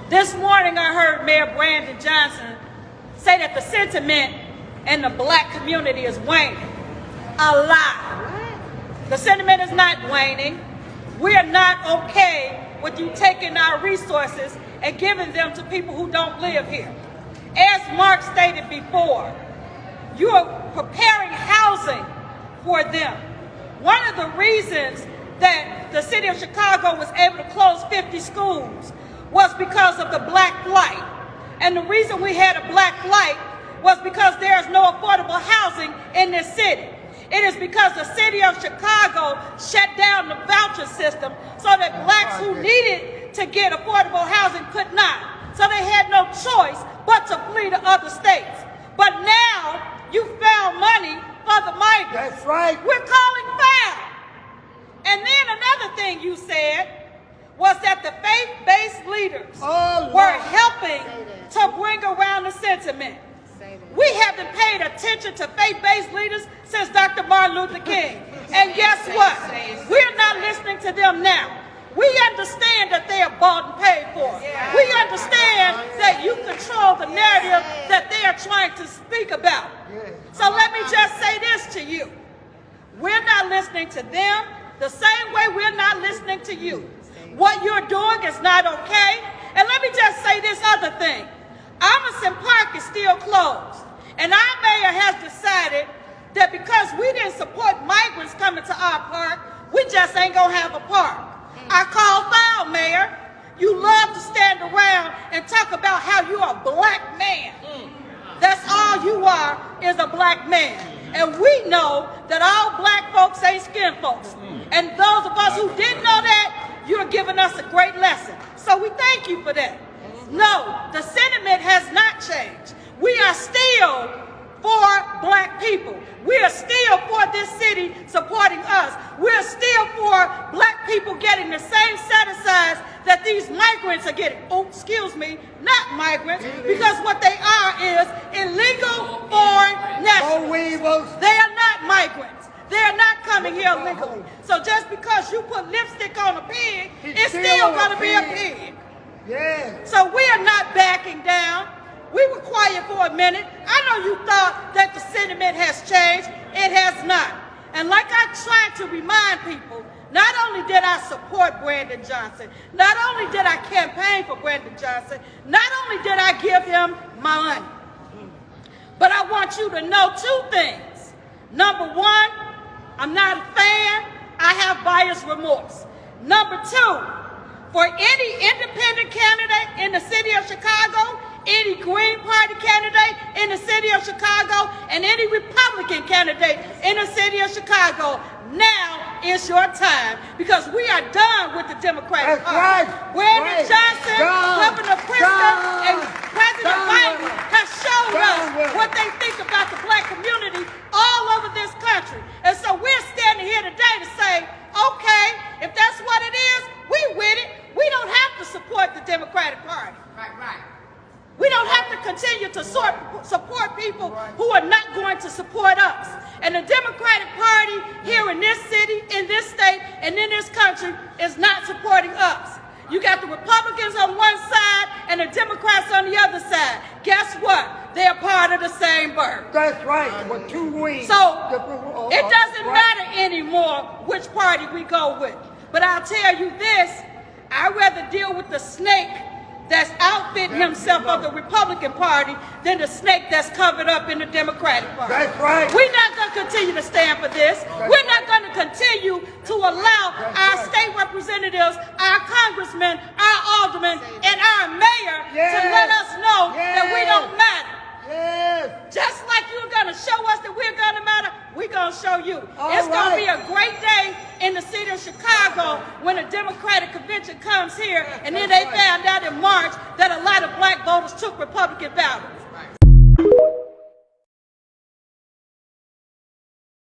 This morning I heard Mayor Brandon Johnson say that the sentiment in the black community is waning. A lie. The sentiment is not waning. We are not okay with you taking our resources and giving them to people who don't live here. As Mark stated before, you are preparing housing for them. One of the reasons that the city of Chicago was able to close 50 schools was because of the black flight. And the reason we had a black flight was because there is no affordable housing in this city. It is because the city of Chicago shut down the voucher system so that blacks who needed to get affordable housing could not. So they had no choice but to flee to other states. But now you found money for the migrants. That's right. We're calling foul. And then another thing you said was that the faith-based leaders were helping to bring around the sentiment. We haven't paid attention to faith-based leaders since Dr. Martin Luther King. And guess what? We're not listening to them now. We understand that they are bought and paid for. We understand that you control the narrative that they are trying to speak about. So let me just say this to you. We're not listening to them the same way we're not listening to you. What you're doing is not okay. And let me just say this other thing. Emerson Park is still closed. And our mayor has decided that because we didn't support migrants coming to our park, we just ain't gonna have a park. I call foul, Mayor. You love to stand around and talk about how you're a black man. That's all you are, is a black man. And we know that all black folks ain't skin folks. And those of us who didn't know that, you're giving us a great lesson. So we thank you for that. No, the sentiment has not changed. We are still for black people. We are still for this city supporting us. We're still for black people getting the same set-asides that these migrants are getting. Oh, excuse me, not migrants, because what they are is illegal foreign nationals. They are not migrants. They are not coming here illegally. So just because you put lipstick on a pig, it's still going to be a pig. Yeah. So we are not backing down. We were quiet for a minute. I know you thought that the sentiment has changed. It has not. And like I tried to remind people, not only did I support Brandon Johnson, not only did I campaign for Brandon Johnson, not only did I give him my money, but I want you to know two things. Number one, I'm not a fan. I have buyer's remorse. Number two, for any independent candidate in the city of Chicago, any Green Party candidate in the city of Chicago, and any Republican candidate in the city of Chicago, now is your time, because we are done with the Democratic Party. Brandon Johnson, Governor Pritzker, and President Biden have shown us what they think about the black community all over this country. And so we're standing here today to say, okay, if that's what it is, we with it. We don't have to support the Democratic Party. Right. We don't have to continue to support people who are not going to support us. And the Democratic Party here in this city, in this state, and in this country is not supporting us. You got the Republicans on one side and the Democrats on the other side. Guess what? They're part of the same bird. That's right, with two wings. So it doesn't matter anymore which party we go with. But I'll tell you this, I'd rather deal with the snake that's outfitting himself of the Republican Party than the snake that's covered up in the Democratic Party. That's right. We're not going to continue to stand for this. We're not going to continue to allow our state representatives, our congressmen, our aldermen, and our mayor to let us know that we don't matter. Just like you're going to show us that we're going to matter, we're going to show you. It's going to be a great day in the city of Chicago when the Democratic convention comes here, and then they found out in March that a lot of black voters took Republican ballots.